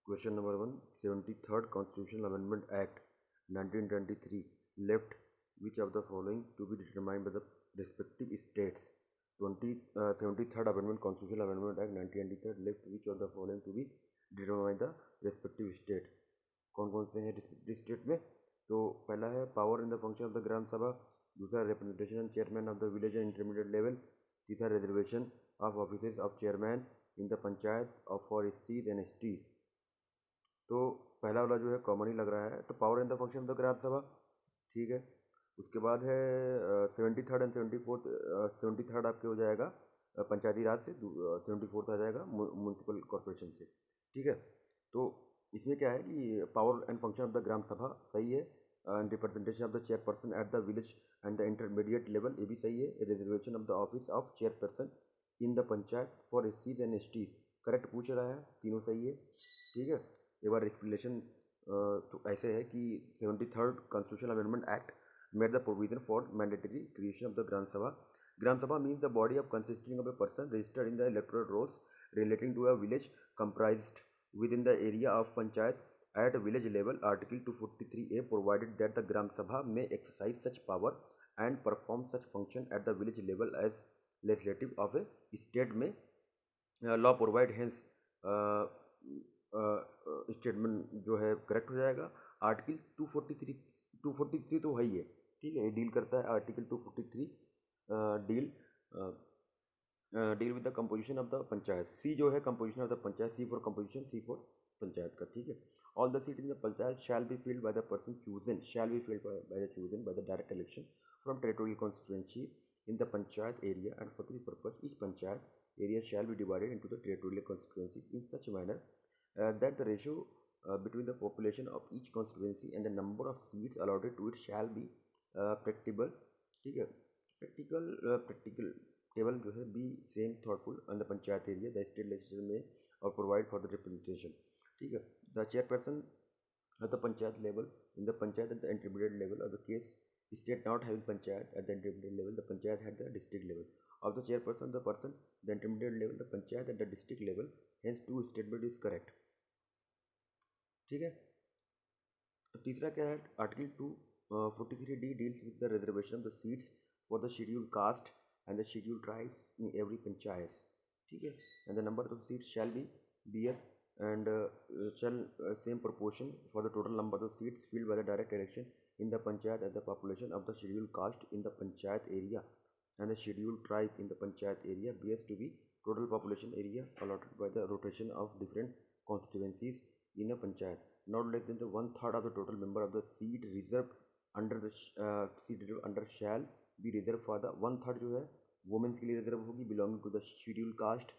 Question number 1. 73rd Constitutional Amendment Act 1923 left which of the following to be determined by the respective states? 73rd Amendment Constitutional Amendment Act 1923 left which of the following to be determined by the respective state? कौन कौन से हैं respective state में? तो पहला है power in the function of the gram sabha, दूसरा representation and chairman of the village and intermediate level, तीसरा reservation of offices of chairman in the panchayat of for एससीज एंड एसटीज। तो पहला वाला जो है कॉमन ही लग रहा है, तो power in the function of the gram sabha, ठीक है। उसके बाद है 73rd एंड 74th। 73rd आपके हो जाएगा पंचायती राज से, 74th आ जाएगा म्यूनसिपल कॉर्पोरेशन से, ठीक है। तो इसमें क्या है कि power and function of the gram sabha सही है, and representation of the chairperson at the village and the intermediate level ये भी सही है, reservation of the office of chairperson in the panchayat for एससीज एंड एसटीज करेक्ट पूछ रहा है, तीनों सही है, ठीक है। एक बार एक्सप्लेनेशन तो ऐसे है कि 73rd constitutional amendment act made the provision for mandatory creation of the gram sabha. Gram sabha means the body of consisting of a person registered in the electoral rolls relating to a village comprised within the area of panchayat at village level. Article 243A provided that the Gram Sabha may exercise such power and perform such function at the village level as legislative of a state में law provide hence statement जो है correct हो जाएगा। Article 243 तो है ही है, ठीक है, ये डील करता है। Article 243 deal with the composition of the panchayat. C जो है composition of the panchayat, C for composition, C for panchayat का, ठीक है। All the seat in the panchayat shall be filled by the person chosen, shall be filled by the chosen by the direct election from territorial constituency in the panchayat area, and for this purpose each panchayat area shall be divided into the territorial constituencies in such a manner that the ratio between the population of each constituency and the number of seats allotted to it shall be practicable, ठीक है। practical table जो है B same thoughtful on the panchayat area the state legislature में और provide for the representation, ठीक है। The chairperson at the panchayat level in the panchayat at the intermediate level of the case state not having panchayat at the intermediate level, the panchayat at the district level of the chairperson the person the intermediate level the panchayat at the district level, hence two statement is correct, ठीक है। तो तीसरा क्या है, article 243D deals with the reservation of the seats for the scheduled caste and the scheduled tribes in every panchayat, ठीक है। and the number of seats shall be and shall same proportion for the total number of seats filled by the direct election in the panchayat as the population of the scheduled caste in the panchayat area and the scheduled tribe in the panchayat area bears to be total population area allotted by the rotation of different constituencies in a panchayat, not less than the 1/3 of the total member of the seat reserved under the seat reserved under shall be reserved for the 1/3 जो है women's के लिए reserve होगी belonging to the scheduled caste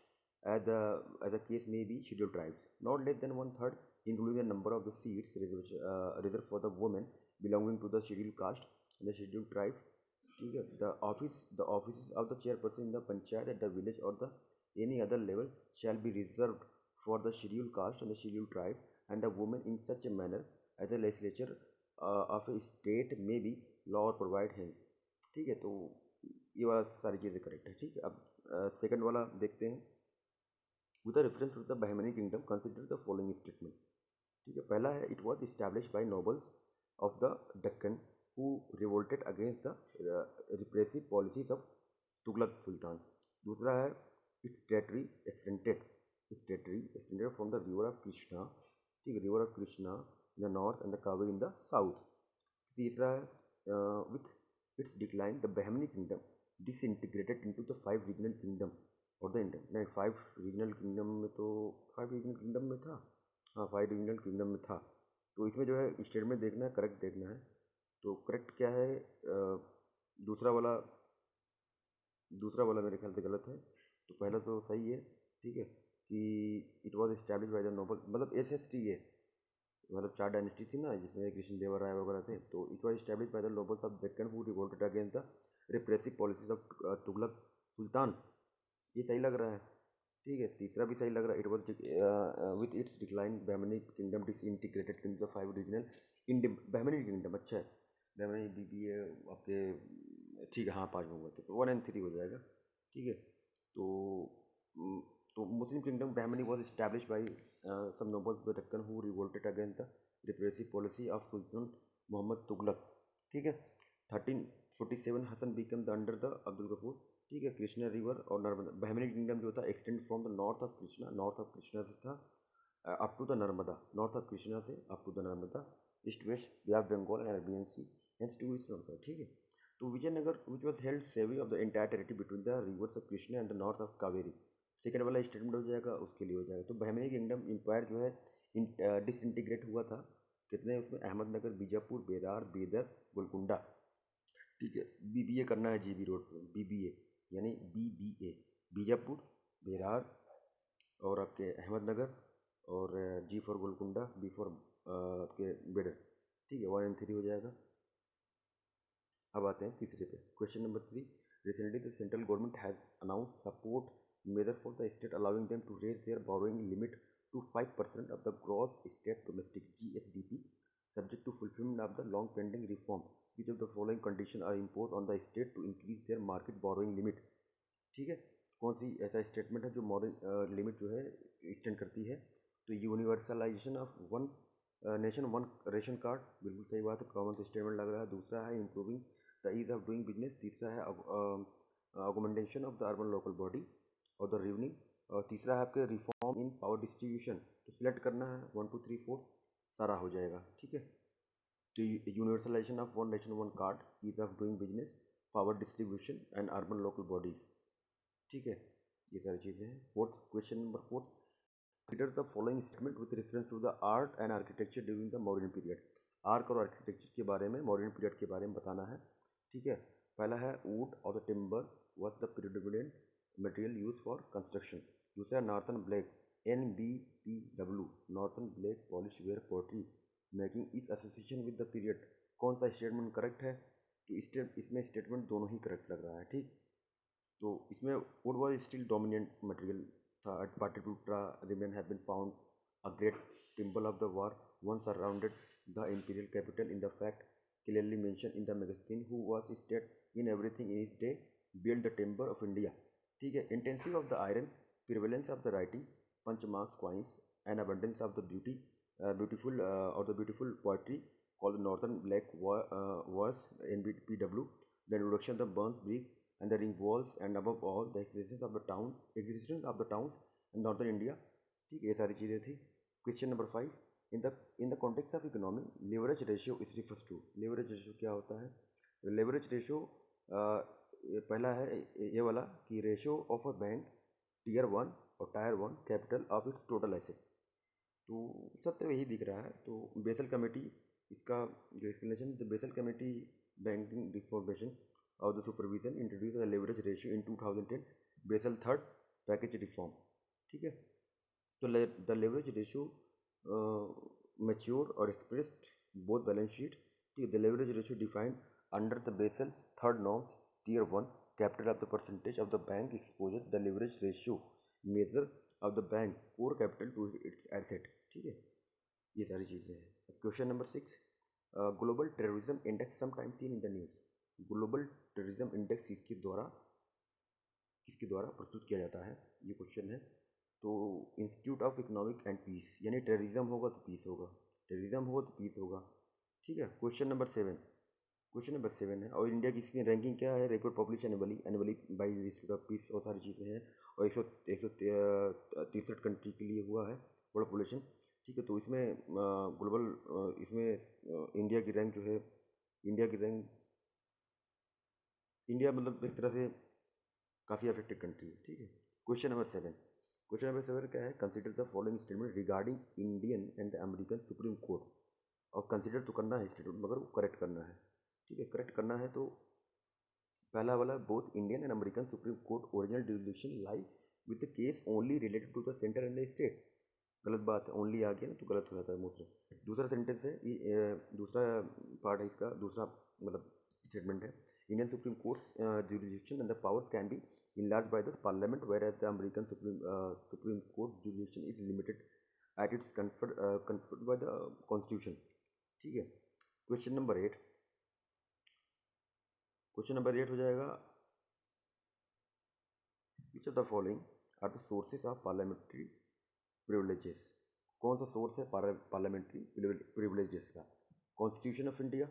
as the case may be scheduled tribes, not less than 1/3 including the number of the seats reserved for the women belonging to the scheduled caste and the scheduled tribes, ठीक है। the offices of the chairperson in the panchayat at the village or the any other level shall be reserved for the scheduled caste and the scheduled tribe and the women in such a manner as the legislature of a state may be law provide hence, ठीक है। तो ये वाला सारी चीज़ें correct है, ठीक है। अब सेकंड वाला देखते हैं। With a reference to the Bahmani kingdom, consider the following statement, ठीक है। पहला है it was established by nobles of the Deccan who revolted against the repressive policies of Tughlaq Sultan। दूसरा है its territory extended from the river of Krishna, ठीक है, river of Krishna in the north and the Kaveri in the south। तीसरा है with its decline the Bahmani kingdom disintegrated into the 5 regional kingdom और the Indian नहीं 5 regional kingdom में, तो 5 regional kingdom में था, हाँ 5 रीजनल किंगडम में था। तो इसमें जो है स्टेटमेंट देखना है, करेक्ट देखना है। तो करेक्ट क्या है, दूसरा वाला मेरे ख्याल से गलत है, तो पहला तो सही है, ठीक है, कि it was establish by the Nobel, मतलब SST है, मतलब 4 डायनेस्टी थी ना जिसमें कृष्ण देव राय वगैरह थे। तो it was establish by the nobles of Deccan who revolted against the repressive policies of Tughlaq sultan, ये सही लग रहा है, ठीक है। तीसरा भी सही लग रहा है, it was with its decline Bahmani kingdom disintegrated in the 5 regional Bahmani kingdom, अच्छा है, बहमनी बीबी है आपके, ठीक है, हाँ 5 होंगे तो 1 and 3 हो जाएगा, ठीक है। तो तो Muslim kingdom Bahmani was establish by some nobles the Deccan who revolted against the repressive policy of sultan Mohammad Tughlaq, ठीक है। 1347 Hasan became the under the Abdul Gafoor, ठीक है। कृष्णा रिवर और नर्मदा, बहमनी किंगडम जो था extend from the north of Krishna से था up to the Narmada, north of Krishna से up to the Narmada, east west bay of Bengal and Arabian sea and to east north, ठीक है। तो Vijayanagar which was held sway of the entire territory between the rivers of Krishna and the north of Kaveri, second वाला statement हो जाएगा, उसके लिए हो जाएगा। तो बहमनी किंगडम एम्पायर जो है डिसइंटीग्रेट हुआ था, कितने उसमें, अहमदनगर, बीजापुर, बेरार, बेदर, गोलकुंडा, ठीक है। बीबीए करना है जीबी रोड पर, बीबीए यानी बीबीए, बीजापुर, बेरार और आपके अहमदनगर, और जी फॉर गोलकुंडा, बी फॉर आपके बेडर, ठीक है। 1 and 3 हो जाएगा। अब आते हैं तीसरे पे, question number 3। Recently the central government has announce support measure for the state allowing them to raise their borrowing limit to 5% of the gross state domestic GSDP subject to fulfillment of the long pending reform, which of the following conditions are imposed on the state to increase their market borrowing limit, ठीक है। कौन सी ऐसा statement है जो limit जो है extend करती है? तो universalisation of one nation one ration card, बिल्कुल सही बात है, कॉमन स्टेटमेंट लग रहा है। दूसरा है improving the ease of doing business, तीसरा है augmentation of the urban local body और द रेवन्यू, और तीसरा है आपके रिफॉर्म इन पावर डिस्ट्रीब्यूशन। तो सिलेक्ट करना है 1 2 3 4 सारा हो जाएगा, ठीक है। तो universalisation of one nation one card, ease of doing business, power distribution and urban local bodies, ठीक है। ये सारी चीज़ें हैं। Fourth, question number 4, consider the following statement with reference to the art and architecture during the modern period. Art और architecture के बारे में, मॉडर्न पीरियड के बारे में बताना है, ठीक है। पहला है वुड और the timber was the predominant material use for construction. दूसरा northern black, NBPW, northern black polish ware pottery making is association with the period. कौन सा स्टेटमेंट करेक्ट है? तो इसमें स्टेटमेंट दोनों ही करेक्ट लग रहा है, ठीक। तो इसमें wood was still dominant material था at Pataliputra, remain have been found a great timber of the wall once surrounded the imperial capital in the fact clearly mentioned in the magazine who was state in everything in his day built the timber of India, ठीक है। intensive of the iron, prevalence of the writing, punch marks coins, and abundance of the beautiful poetry called the northern black was NBPW, the introduction of the Burns brick and the ring walls, and above all the existence of the towns in northern India, ठीक है। ये सारी चीज़ें थी। Question number 5, in the context of economy, leverage ratio is refers to, leverage ratio क्या होता है? leverage ratio पहला है ये वाला कि ratio of a bank tier 1 और tier 1 capital of its total asset. तो सत्य यही दिख रहा है। तो बेसल कमेटी, इसका जो explanation, the Basel committee banking reformation of the supervision introduce the leverage ratio in 2010, Basel third package reform, ठीक है। तो द लेवरेज रेशियो मैच्योर और एक्सप्रेस्ड बोथ बैलेंस शीट, ठीक है। The leverage ratio defined under the Basel third norms tier 1 capital of the percentage of the bank exposure, the leverage ratio measure of the bank core capital to its asset, ठीक है। ये सारी चीज़ें हैं। Question number 6, global terrorism index sometimes seen in the news. Global terrorism index किसके द्वारा प्रस्तुत किया जाता है, ये क्वेश्चन है। तो institute of economic and peace, यानी टेररिज्म होगा तो पीस होगा, टेररिज्म होगा तो पीस होगा, ठीक है। क्वेश्चन नंबर 7 है। और इंडिया की इसकी रैंकिंग क्या है? Report publish annually bye institute of peace, और सारी चीज़ें हैं। और 163 कंट्री के लिए हुआ है वर्ल्ड पॉपुलेशन, ठीक है। तो इसमें ग्लोबल इसमें इंडिया की रैंक जो है, इंडिया मतलब एक तरह से काफ़ी अफेक्टेड कंट्री है, ठीक है। क्वेश्चन नंबर 7 क्या है? Consider the following statement regarding Indian and the American supreme court. और कंसिडर तो करना है स्टेटमेंट, मगर वो करेक्ट करना है, ठीक है। करेक्ट करना है तो पहला वाला, both Indian and American supreme court original jurisdiction lie with the case only related to the centre and the state. गलत बात है, ओनली आ गया ना तो गलत हो जाता है मोस्टली। दूसरा सेंटेंस है, दूसरा पार्ट है इसका, दूसरा मतलब स्टेटमेंट है, Indian supreme courts jurisdiction and the powers can be enlarged by the parliament, whereas the American supreme court jurisdiction is limited at its conferred by the constitution, ठीक है। क्वेश्चन नंबर 8 हो जाएगा, which of the following are the sources of parliamentary privileges. कौन सा source है parliamentary privileges का? Constitution of India,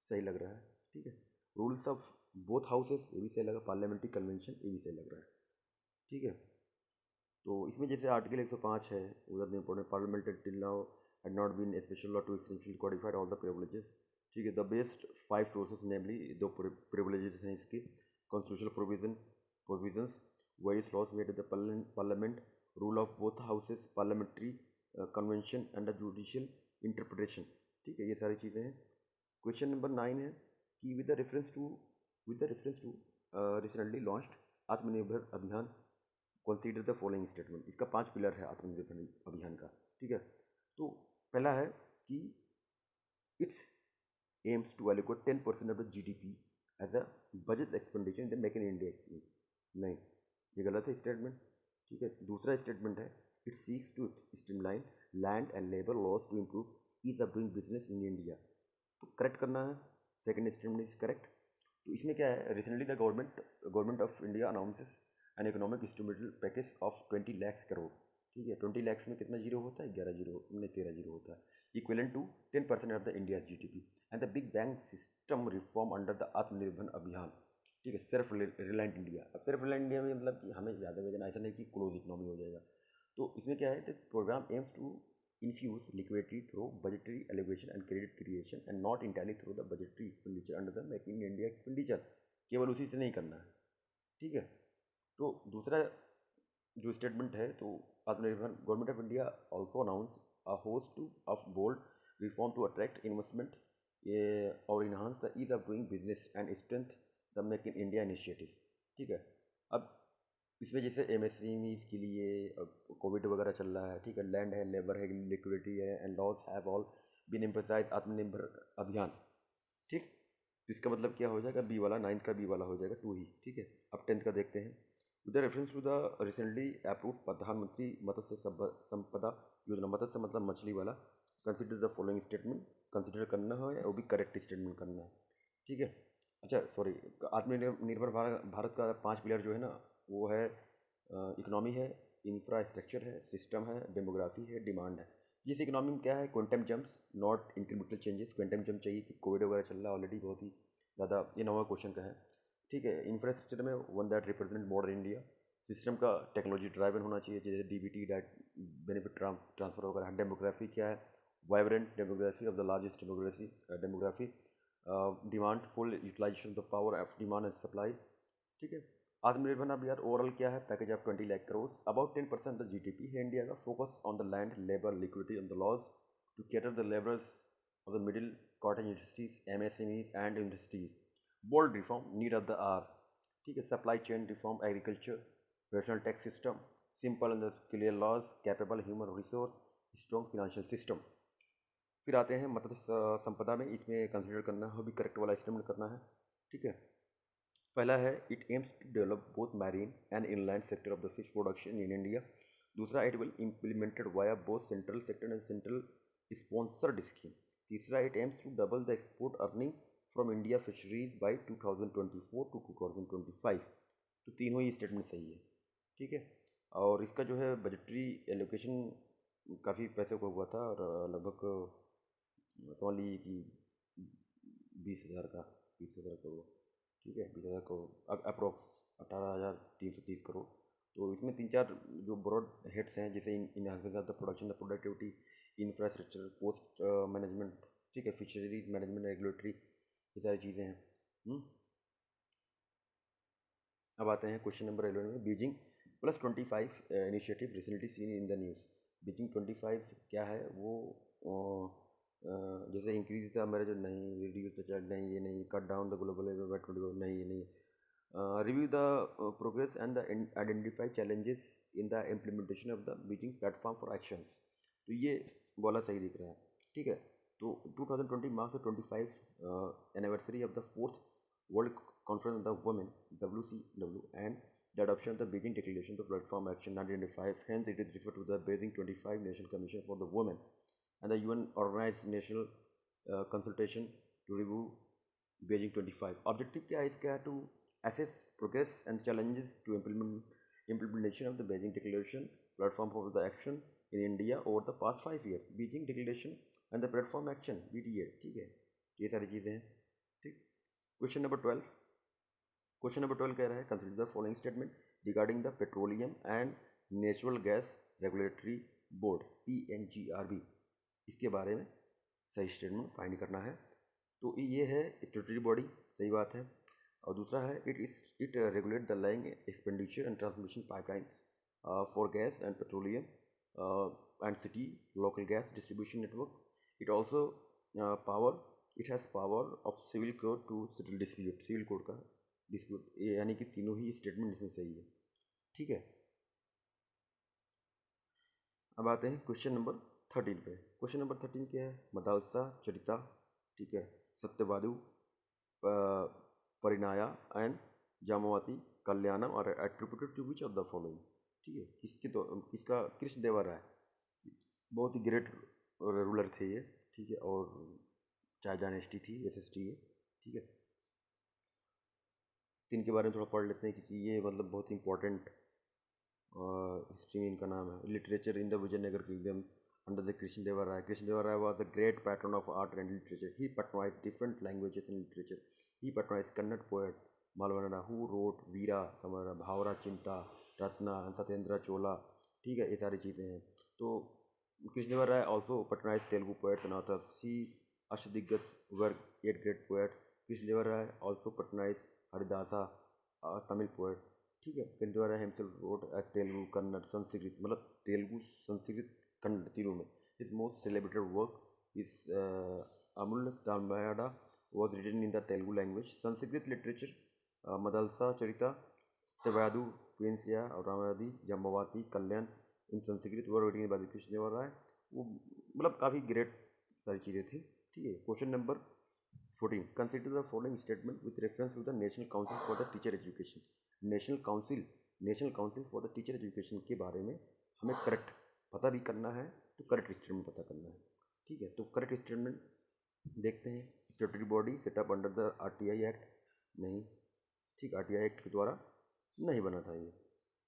सही लग रहा है, ठीक है। रूल्स ऑफ बोथ हाउसेस, ये भी सही लगा। पार्लियामेंट्री कन्वेंशन, ये भी सही लग रहा है, ठीक है। तो इसमें जैसे आर्टिकल 105 है, वो ज़्यादा important, parliament till now had not been special law to extension codified all the privileges, ठीक है। द बेस्ट 5 सोर्सेज नेमली, दो प्रिविलेजेस हैं इसके, constitutional provisions, various laws made the parliament, rule of both houses, parliamentary convention and the judicial interpretation, ठीक है। ये सारी चीज़ें हैं। क्वेश्चन नंबर 9 है कि with the reference to recently launched Atmanirbhar Abhiyan, consider the following statement. इसका 5 पिलर है आत्मनिर्भर अभियान का, ठीक है। तो पहला है कि its aims to allocate 10% of the GDP as a budget expenditure in the make in India scheme. नहीं, ये गलत है स्टेटमेंट, ठीक है। दूसरा स्टेटमेंट है it seeks to streamline land and labour laws to improve ease of doing business in India. तो correct करना है, सेकेंड स्टेटमेंट इज करेक्ट। तो इसमें क्या है, recently the government of India announces an economic stimulus package of 20 lakh crore, ठीक है। 20 लाख में कितना जीरो होता है? 11 जीरो, नहीं 13 जीरो होता है, equivalent to 10% of the India GDP and the big bank system reform under the Atmanirbhar Abhiyan, ठीक है। Self reliant India. अब सेल्फ रिलायंट इंडिया में मतलब कि हमें ज़्यादा भेजना, ऐसा नहीं कि क्लोज इकोनॉमी हो जाएगा। तो इसमें क्या है, the programme aims to infuse liquidity through budgetary allocation and credit creation and not entirely through the budgetary expenditure under the Make in India expenditure। केवल उसी से नहीं करना है, ठीक है। तो दूसरा जो स्टेटमेंट है, तो Atmanirbhar government of India also announce a host of bold reform to attract investment और enhance the ease of doing business and strength the make in India initiative, ठीक है। अब इसमें जैसे एमएसएमईज के लिए कोविड वगैरह चल रहा है, ठीक है, लैंड है, लेबर है, लिक्विडिटी है and laws have all been emphasise Atmanirbhar Abhiyan, ठीक। तो इसका मतलब क्या हो जाएगा, बी वाला, 9th का बी वाला हो जाएगा 2 ही, ठीक है। अब 10th का देखते हैं। With reference to the recently approve Pradhan Mantri Matsya Sampada Yojana, मत्स्य मतलब मछली वाला, consider the following statement, consider करना है, वो भी करेक्ट स्टेटमेंट करना है, ठीक है। अच्छा सॉरी, आत्मनिर्भर भारत का 5 पिलर जो है ना, वो है इकोनॉमी है, इंफ्रास्ट्रक्चर है, सिस्टम है, डेमोग्राफी है, डिमांड है। जिस इकोनॉमी में क्या है, quantum jumps not incremental changes. Quantum jump चाहिए कि कोविड वगैरह चल रहा है ऑलरेडी बहुत ही ज़्यादा, ये 9वां क्वेश्चन का है, ठीक है। इंफ्रास्ट्रक्चर में one that represent modern India, system का टेक्नोलॉजी ड्राइवन होना चाहिए, जैसे डीबीटी डेट बेनिफिट ट्रांसफर वगैरह। डेमोग्राफी क्या है, vibrant demography of the largest demography. Demand, full utilisation of the power of demand and supply, ठीक है। आत्मनिर्भर अभियान ओवरऑल क्या है, package of 20 lakh crore, about 10% the GDP है इंडिया का, focus on the land, labour, liquidity on the laws to cater the labourers of the middle cottage industries, MSMEs and industries. Bold reform need of the R, ठीक है। Supply chain reform, agriculture, rational tax system, simple and clear laws, capable human resource, strong financial system. फिर आते हैं मत्स्य संपदा में, इसमें consider करना है, भी करेक्ट वाला स्टेटमेंट करना है, ठीक है। पहला है it aims to develop both marine and inland sector of the fish production in India. दूसरा, it will implemented via both central sector and central sponsored scheme. तीसरा, it aims to double the export earning from India fisheries by 2024 to 2025। तो तीनों ही statement सही है, ठीक है। और इसका जो है बजटरी एलोकेशन काफ़ी पैसे का हुआ था, और लगभग समझ लीजिए कि 20,000 का, 20,000 करोड़, ठीक है, 20,000 करोड़ अप्रोक्स 18,330 करोड़। तो इसमें 3-4 जो ब्रॉड हेड्स हैं, जैसे enhancement of the production, the productivity, infrastructure, post management, ठीक है, फिशरीज मैनेजमेंट, रेगुलेटरी, ये सारी चीज़ें हैं। अब आते हैं क्वेश्चन नंबर 11 में, Beijing +25 initiative recently seen in the news. Beijing 25 क्या है वो, जैसे इंक्रीज था मेरा जो, नहीं रिड्यूस द चार्ज, नहीं ये नहीं, cut down the global by 20, नहीं ये नहीं, review the progress and the identify challenges in the implementation of the Beijing platform for actions. तो ये वाला सही दिख रहा है, ठीक है। तो 2020 marks the 25 anniversary of the 4th world conference of the women WCW and the adoption of the Beijing Declaration, the Platform Action 1995. Hence, it is referred to the Beijing 25 National Commission for the Women and the UN organized national consultation to review Beijing 25. Objective क्या है इसका, to assess progress and challenges to implementation of the Beijing Declaration, platform for the action in India over the past 5 years. Beijing Declaration and the platform action BTA, ठीक है, ये सारी चीज़ें हैं, ठीक। क्वेश्चन नंबर 12 कह रहा है consider the following statement regarding the petroleum and natural gas regulatory board PNGRB, इसके बारे में सही स्टेटमेंट फाइंड करना है। तो ये है स्टेटरी बॉडी, सही बात है। और दूसरा है it regulate the land expenditure and transmission pipelines for gas and petroleum and city local gas distribution network. It also it has power of civil code to settle dispute, civil code का dispute, यानी कि तीनों ही statement इसमें सही है, ठीक है। अब आते हैं क्वेश्चन नंबर 13 पे। क्वेश्चन नंबर 13 क्या है? मदालसा चरिता, ठीक है, सत्यवादु परिनाया एंड जामवती कल्याणम और attributed to which of the following, ठीक है, किसका? कृष्णदेव राय, बहुत ही ग्रेट रूलर थे ये, ठीक है, और चाय डायनेस्टी थी, SST है, ठीक है। तीन के बारे में थोड़ा पढ़ लेते हैं कि ये मतलब बहुत इंपॉर्टेंट हिस्ट्री में इनका नाम है। Literature in the Vijayanagar kingdom under the Krishnadeva Raya. Krishnadeva Raya was the great patron of art and literature. He patronize different languages in literature. He patronize Kannada poet मालवनडा हु रोट वीरा समरा भावरा चिंता रत्ना सत्येंद्र चोला, ठीक है, ये सारी चीज़ें हैं। तो Krishnadeva Raya also patronize Telugu poets and authors. He Ashtadiggaja were 8 great poets. Krishnadeva Raya also patronize Haridasa Tamil poet, ठीक है। कृष्णदेव राय हिमसेल्फ रोट तेलुगु कन्नड़ संस्कृत, मतलब तेलुगु संस्कृत कन्नड़ तीनों में। His most celebrated work is Amuktamalyada was written in the Telugu language. Sanskrit literature, Madalsa Charita, Stavadu, Quinsia, Ramayadi, Jambavati, Kalyan in Sanskrit were written by the Krishnadeva Rai. वो मतलब काफ़ी great सारी चीज़ें थी, ठीक है। Question number 14, consider the following statement with reference to the national council for the teacher education. National council for the teacher education के बारे में हमें करेक्ट पता भी करना है, तो करेक्ट स्टेटमेंट पता करना है, ठीक है। तो करेक्ट स्टेटमेंट देखते हैं। स्टेटरी body setup under the RTI act, नहीं, ठीक, RTI एक्ट के द्वारा नहीं बना था ये,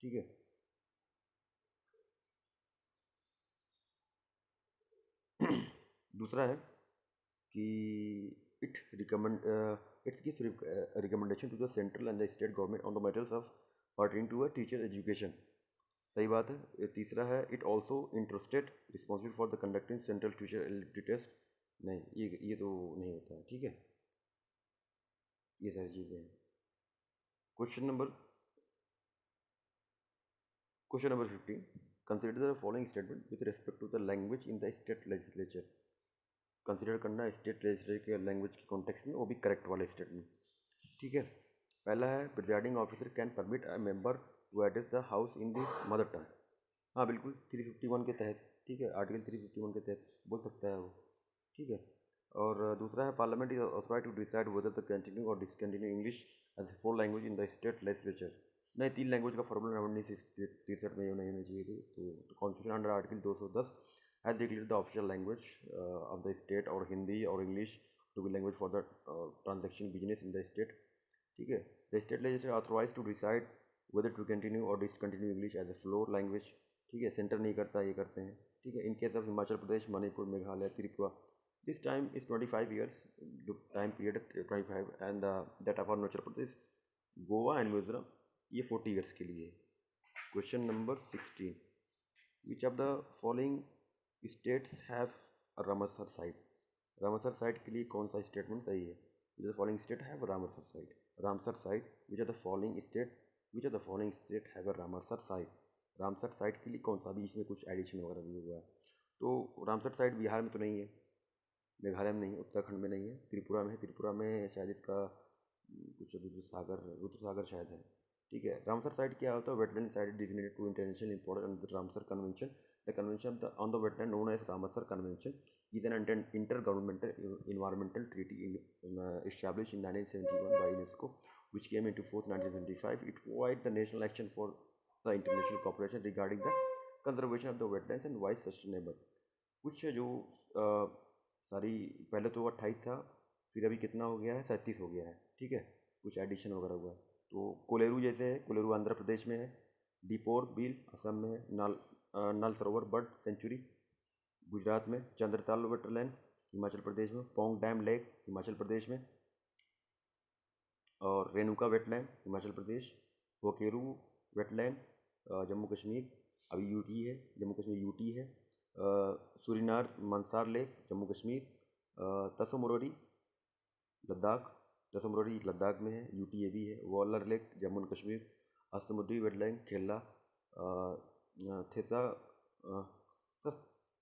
ठीक है। दूसरा है कि its give recommendation to the central and the state government on the matters of pertaining to a teacher education, सही बात है। तीसरा है it also interested responsible for the conducting central teacher eligibility test, नहीं, ये तो नहीं होता है, ठीक है। ये सारी चीज़ें हैं। Question number 15, consider the following statement with respect to the language in the state legislature. Consider करना स्टेट लेजिस्लेचर के लैंग्वेज के कॉन्टेक्स्ट में, वो भी करेक्ट वाले स्टेटमेंट, ठीक है। पहला है presiding officer can permit a member to address the house in this mother tongue, हाँ बिल्कुल, 351 के तहत, ठीक है, आर्टिकल 351 के तहत बोल सकता है वो, ठीक है। और दूसरा है parliament is authorized to decide whether the continue और discontinue English as a 4 language in the state legislature, नहीं, 3 लैंग्वेज का फॉर्मूला 1963 में नहीं होना चाहिए थी। तो constitution under article 210 has declared the official language of the state और हिंदी और English to be language for the transaction business in the state, ठीक है। The state legislature authorize to decide whether to continue और discontinue English as a floor language, ठीक है, centre नहीं करता, ये करते हैं, ठीक है। In case of Himachal Pradesh, Manipur, Meghalaya, Tripura, this time is 25 years, time period 25, and that of Arunachal Pradesh, Goa and Mizoram, ये 40 years के लिए। Question number 16, which of the following states have Ramsar site. Ramsar site के लिए कौन सा स्टेटमेंट सही है? Which the following state have Ramsar site, Ramsar site, which of the following state have a Ramsar site. Ramsar site के लिए कौन सा, भी इसमें कुछ एडिशन वगैरह भी हुआ है। तो रामसर साइट बिहार में तो नहीं है, मेघालय में नहीं है, उत्तराखंड में नहीं है, त्रिपुरा में है। त्रिपुरा में शायद इसका कुछ रुद्रसागर शायद है, ठीक है। रामसर साइट क्या होता है? Wetland site designated to international importance under the Ramsar convention. The convention on the wetland known as Ramsar convention is an intergovernmental environmental treaty established in 1971 by UNESCO, which came into force 1975. It provides the national action for the international cooperation regarding the conservation of the wetlands and wise sustainable। कुछ जो सारी, पहले तो 28 था, फिर अभी कितना हो गया है, 37 हो गया है, ठीक है, कुछ एडिशन वगैरह हुआ है। तो कोलेरू जैसे है, कोलेरू आंध्र प्रदेश में है, दीपोर बिल असम में है। नल सरोवर बर्ड सेंचुरी गुजरात में। चंद्रताल वेटलैंड हिमाचल प्रदेश में। पोंग डैम लेक हिमाचल प्रदेश में। और रेणुका वेटलैंड हिमाचल प्रदेश। वोकेरू वेटलैंड जम्मू कश्मीर, अभी यूटी है, जम्मू कश्मीर यूटी है। सूरीनार मंसार लेक जम्मू कश्मीर। तसो मोरोरी लद्दाख, तसो मोरोरी लद्दाख में है, यूटी ए भी है। Wular lake Jammu and Kashmir. Ashtamudi wetland Kerala. थेसा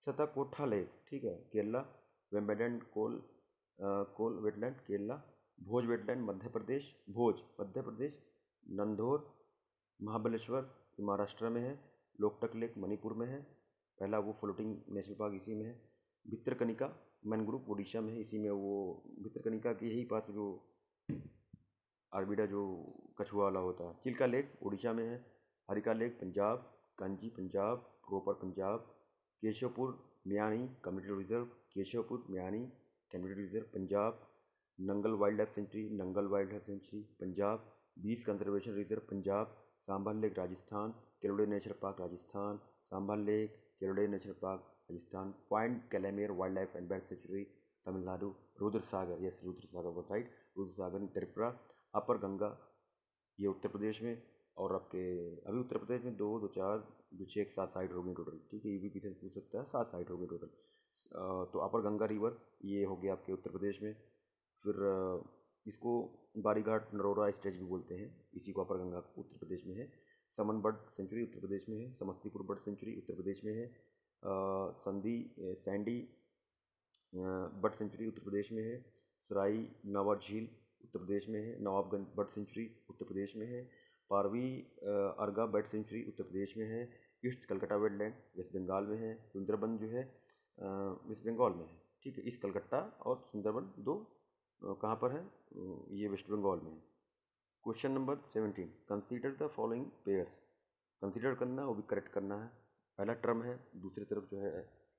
सताकोठा लेक, ठीक है, केरला। वेम्बेडेंड कोल वेटलैंड केरला। भोज वेटलैंड मध्य प्रदेश, भोज मध्य प्रदेश। नंदोर महाबलेश्वर महाराष्ट्र में है। लोकटक लेक मणिपुर में है, पहला वो फ्लोटिंग नेशनल पार्क इसी में है। भितरकनिका मैनग्रोव उड़ीसा में है, इसी में वो भितरकनिका के यही पास जो आरबीडा जो कछुआ वाला होता है। चिल्का लेक उड़ीसा में है। Harike lake Punjab. Kanjli Punjab, Ropar Punjab. Keshopur Miani community reserve, Keshopur Miani community reserve Punjab. Nangal wildlife sanctuary, Nangal wildlife sanctuary Punjab. Beas conservation reserve Punjab. Sambhar lake Rajasthan. Keoladeo national park Rajasthan. Sambhar lake Keoladeo national park Rajasthan. Point Calimere wildlife and bird sanctuary Tamil Nadu. Rudra Sagar, yes Rudra Sagar वो साइड, रुद्र सागर त्रिपुरा। अपर गंगा ये उत्तर प्रदेश में। और आपके अभी उत्तर प्रदेश में 2 2 4 2 6 7 साइट हो गई टोटल, ठीक है, यूपी से पूछ सकता है, 7 साइट हो गई टोटल। तो अपर गंगा रिवर ये हो गया आपके उत्तर प्रदेश में। फिर इसको बारीघाट नरोरा स्टेज भी बोलते हैं, इसी को अपर गंगा उत्तर प्रदेश में है। समन बर्ड सेंचुरी उत्तर प्रदेश में है। समस्तीपुर बर्ड सेंचुरी उत्तर प्रदेश में है। सैंडी बर्ड सेंचुरी उत्तर प्रदेश में है। सराई नवा झील उत्तर प्रदेश में है। नवाबगंज बर्ड सेंचुरी उत्तर प्रदेश में है। पारवी अर्गा बर्ड सेंचुरी उत्तर प्रदेश में है। East Calcutta wetland west Bengal में है। सुंदरबन जो है वेस्ट बंगाल में है, ठीक है। ईस्ट कलकत्ता और सुंदरबन दो कहाँ पर है, ये वेस्ट बंगाल में है। Question number 17, consider the following pairs. Consider करना वो भी करेक्ट करना है। पहला टर्म है, दूसरी तरफ जो है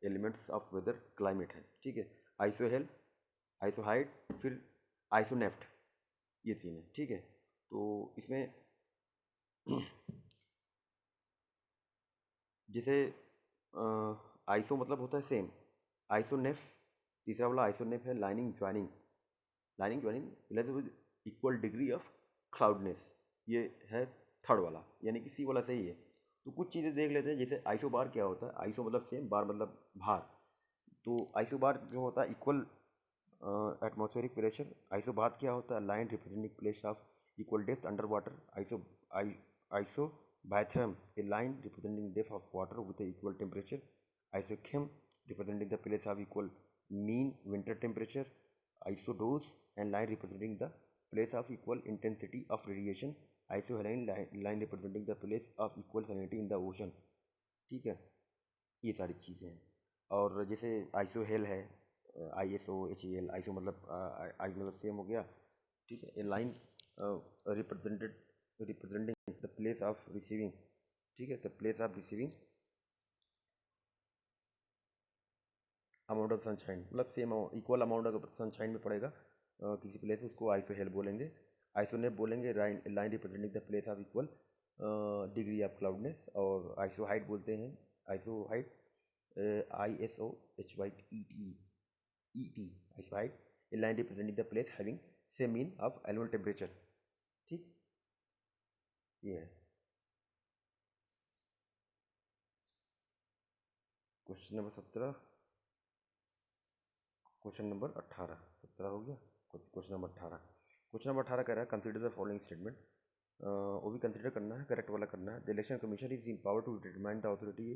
एलिमेंट्स ऑफ वेदर क्लाइमेट है, ठीक है। आइसोहेल, आइसोहाइड, फिर आइसोनेफ्ट, ये तीन है, ठीक है। तो इसमें जैसे आइसो मतलब होता है सेम, आइसोनेफ तीसरा वाला आइसोनेफ है lining joining, lining joining with equal degree of cloudiness, ये है थर्ड वाला, यानी कि सी वाला सही है। तो कुछ चीज़ें देख लेते हैं, जैसे आइसो बार क्या होता है। आइसो मतलब सेम, बार मतलब भार। तो आइसो बार जो होता है equal atmospheric pressure. Isobar क्या होता है, line representing place of equal depth under water. Isobathytherm a line representing depth of water with equal temperature. Isocheim representing the place of equal mean winter temperature. Isodose and line representing the place of equal intensity of radiation. Isohaline line representing the place of equal salinity in the ocean, ठीक है। ये सारी चीज़ें हैं। और जैसे आइसोहेल है, ISOHEL, iso मतलब आई मतलब सेम हो गया, ठीक है। A line representing the place of receiving, ठीक है, the place of receiving amount of sunshine, मतलब same equal amount of sunshine में पड़ेगा किसी प्लेस में, उसको आइसोहेल बोलेंगे। आइसोनेप बोलेंगे line representing the place of equal degree of cloudiness. और आइसोहाइट बोलते हैं, isohyet ISOHYET, isohyet a line representing the place having same mean of annual temperature, ठीक, ये है। क्वेश्चन नंबर 17, क्वेश्चन नंबर 18, 17 हो गया। क्वेश्चन नंबर 18, क्वेश्चन नंबर 18 कह रहा है कंसिडर द फॉलोइंग स्टेटमेंट। वो भी कंसिडर करना है, करेक्ट वाला करना है। The election commission is empowered to determine the authority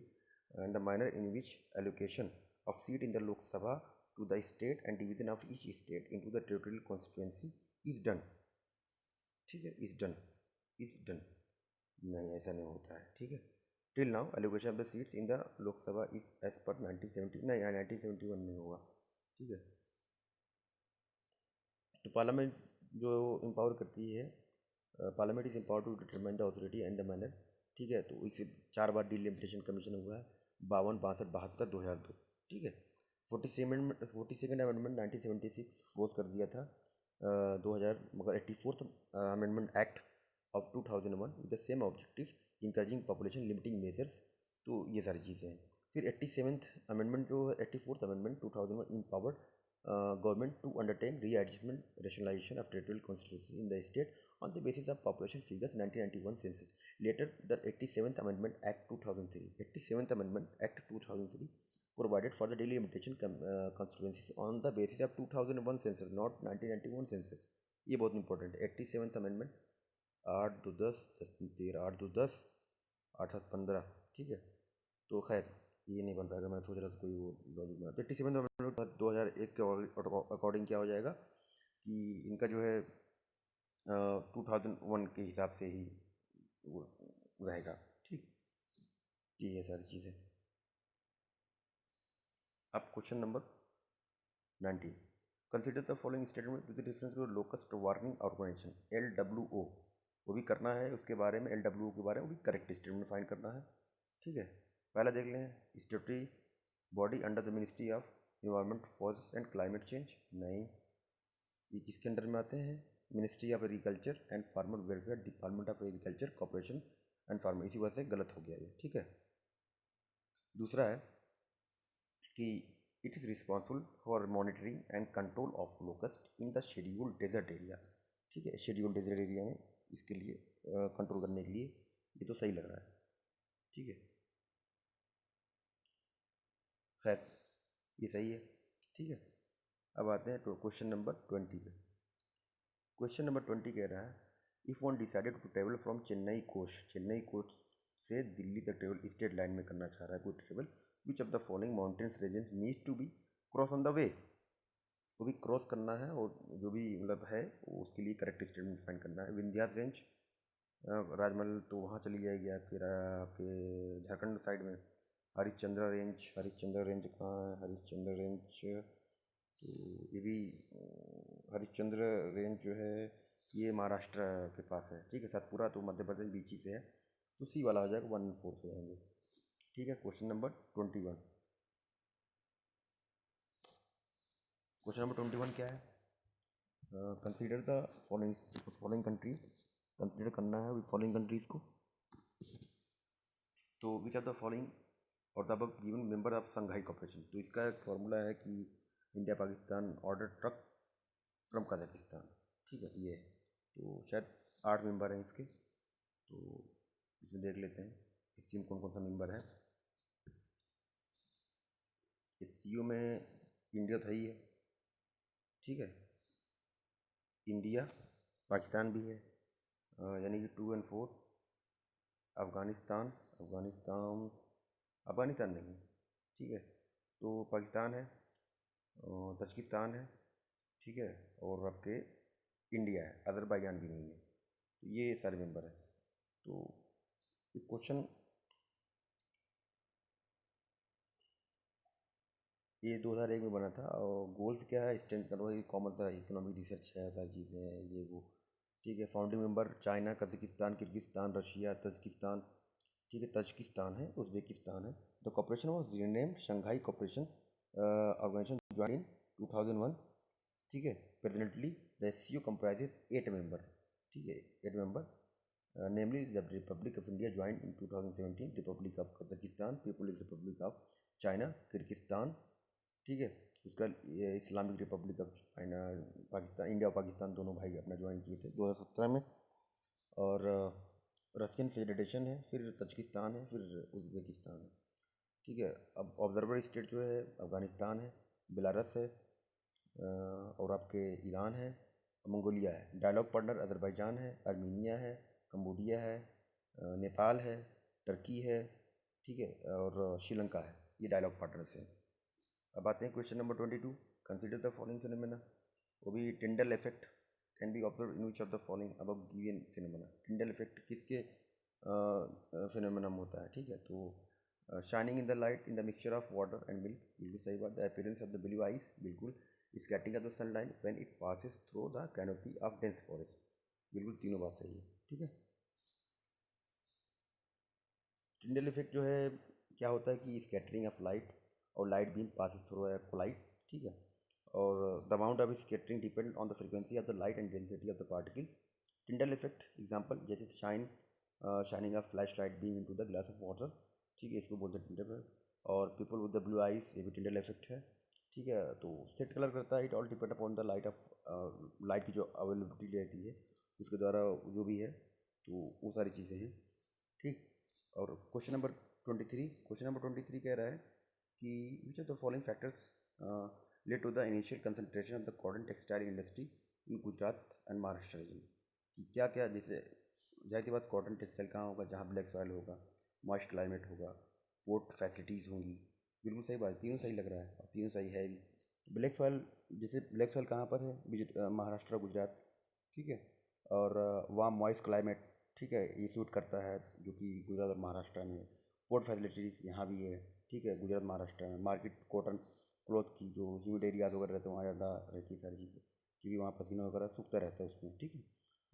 and the manner in which allocation of seat in the Lok Sabha to the state and division of each state into the territorial constituency is done, ठीक है। Is done, is done, नहीं ऐसा नहीं होता है, ठीक है। Till now allocation of the seats in the Lok Sabha is as per 1970, नहीं 1971 नहीं होगा, ठीक है। तो पार्लियामेंट जो एम्पावर करती है, parliament is empower to determine the authority and the manner, ठीक है। तो इसे 4 बार डिलिमिटेशन कमीशन हुआ है, 52, 62, 72, 2002, ठीक है। 42nd अमेंडमेंट 1976 क्लोज कर दिया था 2000, मगर 84th amendment act of 2001 with the same objective encouraging population limiting measures, तो ये सारी चीज़ें हैं। फिर 87th अमेंडमेंट जो है 84th amendment 2001 empowered government to undertake readjustment rationalization of territorial constituencies in the state on the basis of population figures 1991 census. Later, the 87th Amendment Act 2003. 87th Amendment Act 2003 provided for the delimitation constituencies on the basis of 2001 census, not 1991 census. ये बहुत important है। 87th amendment 8-2-10 8-2-10 8-7-15, ठीक है। तो खैर ये नहीं बन पाएगा, मैं सोच रहा था कोई वो लॉजिक बना। तो 87th अमेंडमेंट 2001 के अकॉर्डिंग क्या हो जाएगा कि इनका जो है 2001 के हिसाब से ही वो रहेगा, ठीक। ये है सारी चीज़ें। अब question number 19, consider the following statement with reference to locust warning organisation LWO, वो भी करना है उसके बारे में, LWO के बारे में भी करेक्ट स्टेटमेंट फाइंड करना है, ठीक है। पहला देख लें, स्टेटरी body under the ministry of environment forest and climate change, नहीं, ये किसके अंडर में आते हैं, ministry of agriculture and farmer welfare, department of agriculture corporation and farmer, इसी वजह से गलत हो गया ये, ठीक है। दूसरा है कि it is responsible for monitoring and control of locust in the scheduled desert area, ठीक है। शेड्यूल्ड डेजर्ट एरिया में इसके लिए कंट्रोल करने के लिए, ये तो सही लग रहा है, ठीक है। खैर ये सही है, ठीक है। अब आते हैं क्वेश्चन नंबर 20 पे। क्वेश्चन नंबर 20 कह रहा है, if one decided to travel from Chennai coast से दिल्ली तक ट्रेवल स्टेट लाइन में करना चाह रहा है कोई travel, which of the following mountains ranges needs to be cross on the way, वो भी क्रॉस करना है और जो भी मतलब है उसके लिए करेक्ट स्टेटमेंट फाइंड करना है। विंध्यास रेंज, राजमहल तो वहाँ चली जाएगी आपके झारखंड साइड में। हरिश्चंद्र रेंज कहाँ है, हरिश्चंद्र रेंज, तो ये भी हरिश्चंद्र रेंज जो है ये महाराष्ट्र के पास है, ठीक है। सतपुरा तो मध्य प्रदेश बीच ही से है, तो सी वाला हो जाएगा 1 और 4 हो जाएंगे, ठीक है। क्वेश्चन नंबर 21, क्वेश्चन नंबर 21 क्या है, consider the following countries, consider करना है फॉलोइंग कंट्रीज को। तो विच आर द फॉलोइंग और the above given member of Shanghai corporation, तो इसका एक फॉर्मूला है कि India Pakistan order truck from Kazakhstan, ठीक है। ये तो शायद 8 मेंबर हैं इसके, तो इसमें देख लेते हैं इसमें कौन कौन सा मेंबर है। इस सी में इंडिया तो ही है, ठीक है। इंडिया, पाकिस्तान भी है, यानी कि 2 और 4, अफ़गानिस्तान नहीं, ठीक है। तो पाकिस्तान है, तजाकिस्तान है, ठीक है, और आपके इंडिया है, अज़रबैजान भी नहीं है, तो ये सारे मेंबर हैं। तो एक क्वेश्चन ये 2001 में बना था, और गोल्स क्या है, स्टैंड करो, ये कॉमन सा इकोनॉमिक रिसर्च है, सारी चीज़ें हैं ये वो, ठीक है। Founding member China, Kazakhstan, Kyrgyzstan, Russia, Tajikistan, ठीक है, तजाकिस्तान है, उज़्बेकिस्तान है। The corporation was renamed Shanghai corporation organisation join in 2001, ठीक है। Presently the SCO comprises 8 member, ठीक है, 8 member, namely the republic of India join in 2017, republic of Kazakhstan, people's republic of China, Kyrgyzstan, ठीक है। उसका ये Islamic republic of China, Pakistan, India और पाकिस्तान दोनों भाई अपना ज्वाइन किए थे 2017 में। और रशियन फेडरेशन है, फिर तजाकिस्तान है, फिर उज़्बेकिस्तान है, ठीक है। अब ऑब्जर्वर स्टेट जो है अफ़गानिस्तान है, बेलारस है, और आपके ईरान है, मंगोलिया है। डायलॉग पार्टनर अज़रबैजान है, आर्मीनिया है, कंबोडिया है, नेपाल है, टर्की है, ठीक है, और श्रीलंका है, ये डायलॉग पार्टनर्स हैं। अब आते हैं question number 22, consider the following phenomena, वो भी Tyndall effect can be observe in which of the following above given phenomena. Tyndall effect किसके फिनोमेना में होता है, ठीक है। तो shining in the light in the mixture of water and milk, बिल्कुल सही बात। The appearance of the blue ice, बिल्कुल। Scattering of the sunlight when it passes through the canopy of dense forest, बिल्कुल, तीनों बात सही है, ठीक है। टिंडल इफेक्ट जो है क्या होता है कि स्कैटरिंग ऑफ लाइट और light beam passes through a colloid, ठीक है। और the amount of scattering depend on the frequency of the light and density of the particles. Tyndall effect example जैसे shine shining a flash light beam into the glass of water, ठीक है, इसको बोलते हैं tinder. और people with the blue eyes, ये भी Tyndall effect है, ठीक है। तो सेट कलर करता है, it all depend upon the light of light की जो अवेलेबिलिटी रहती है उसके द्वारा जो भी है, तो वो सारी चीज़ें हैं, ठीक। और क्वेश्चन नंबर 23 कह रहा है कि which of the following factors led to the initial concentration of the cotton textile industry in Gujarat and Maharashtra region, कि क्या क्या, जैसे जाहिर सी बात कॉटन टेक्सटाइल कहाँ होगा, जहाँ ब्लैक सॉइल होगा, मॉइस्ट क्लाइमेट होगा, पोर्ट फैसिलिटीज़ होंगी। बिल्कुल सही बात है, तीनों सही लग रहा है और तीनों सही है भी। ब्लैक सॉइल, जैसे ब्लैक सॉइल कहाँ पर है, महाराष्ट्र गुजरात, ठीक है। और वहाँ मॉइस्ट क्लाइमेट, ठीक है, ये सूट करता है जो कि गुजरात और महाराष्ट्र में है। पोर्ट फैसिलिटीज़ यहाँ भी है, ठीक है, गुजरात महाराष्ट्र में। मार्केट कॉटन क्लॉथ की जो ह्यूमिड एरियाज वगैरह रहते हैं वहाँ ज़्यादा रहती है सारी चीज़ें, क्योंकि वहाँ पसीना वगैरह सूखता रहता है उसमें, ठीक है।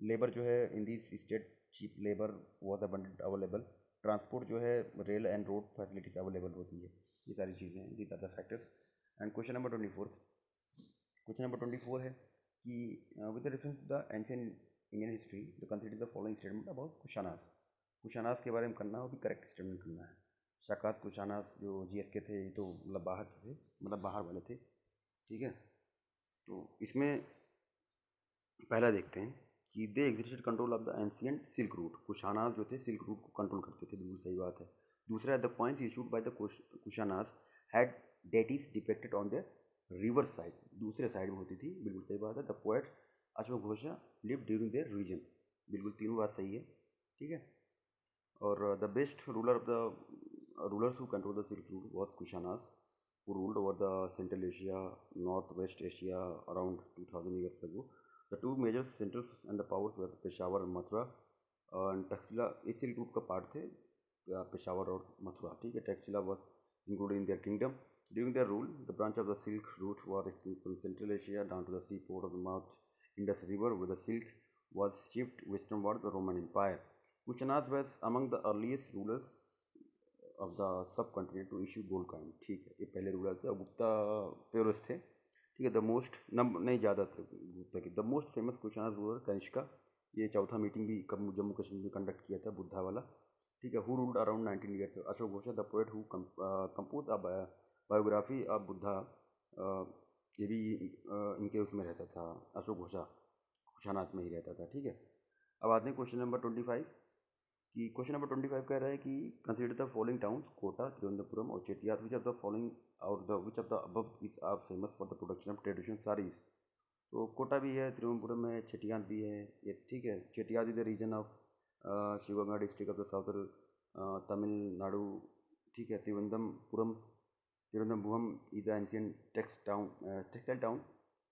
लेबर जो है in this state cheap labour was abundant available. Transport जो है rail and road facilities available होती है, ये सारी चीज़ें हैं, these are the factors. And question number 24 है कि with the reference to the ancient Indian history the consider the following statement about Kushanas. Kushanas के बारे में करना है, वो भी करेक्ट स्टेटमेंट करना है। शाकास कुशानास जो जीएस के थे, ये तो मतलब बाहर के थे, मतलब बाहर वाले थे, ठीक है। तो इसमें पहला देखते हैं कि they existed control of the ancient silk route. Kushanas जो थे सिल्क रूट को कंट्रोल करते थे, बिल्कुल सही बात है। दूसरा, the points issued by the Kushanas had deities depicted on the river side, दूसरे साइड में होती थी, बिल्कुल सही बात है। द पोएट अश्वघोषा लिव ड्यूरिंग देयर रीजन, बिल्कुल तीनों बात सही है, ठीक है। और the best ruler of the rulers who control the silk route was Kushanas, who ruled over the Central Asia, Northwest Asia around 2000 years ago. The two major centers and the powers were Peshawar and Mathura, and Taxila इस silk route का part थे पेशावर और मथुरा, ठीक है। Taxila was included in their kingdom. During their rule, the branch of the Silk Route was extended from Central Asia down to the seaport of the Mouth Indus River, where the silk was shipped westernward the Roman Empire. Kushanas was among the earliest rulers of the subcontinent to issue gold coin, ठीक है। ये पहले ruler थे और गुप्ता पेरोस थे, ठीक है। The most number नहीं ज़्यादा थे गुप्ता की। The most famous Kushanas ruler Kanishka, ये चौथा मीटिंग भी जम्मू कश्मीर में कंडक्ट किया था, बुद्धा वाला, ठीक है। Who ruled around 19 years. Ashok Ghosha the poet who compose a biography of Buddha, ये भी इनके उसमें रहता था, अशोक घोषा कुशानास में ही रहता था, ठीक है। अब आते हैं क्वेश्चन नंबर 25 कि क्वेश्चन नंबर 25 कह रहा है कि consider the following towns Kota, Thiruvananthapuram और Chettinad, which of the following और the which of the above is are famous for the production of traditional saris. तो कोटा भी है, तिरुवनंतपुरम है, चेटियाद भी है, ये ठीक है। Chettinad is the region of Sivaganga district of the southern Tamil Nadu, ठीक है। Thiruvananthapuram is ancient textile town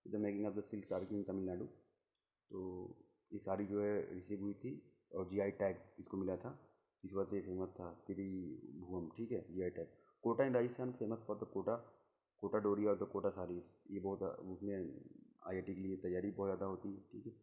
with the making of the silk sari in Tamil Nadu. तो ये साड़ी जो है रिसीव हुई थी और जीआई टैग इसको मिला था, इस वजह से फेमस था त्रिभुवन, ठीक है, GI tag. Kota in Rajasthan famous for the Kota Doria और द कोटा साड़ीज, ये बहुत उसमें आईआईटी के लिए तैयारी बहुत ज़्यादा होती है, ठीक है।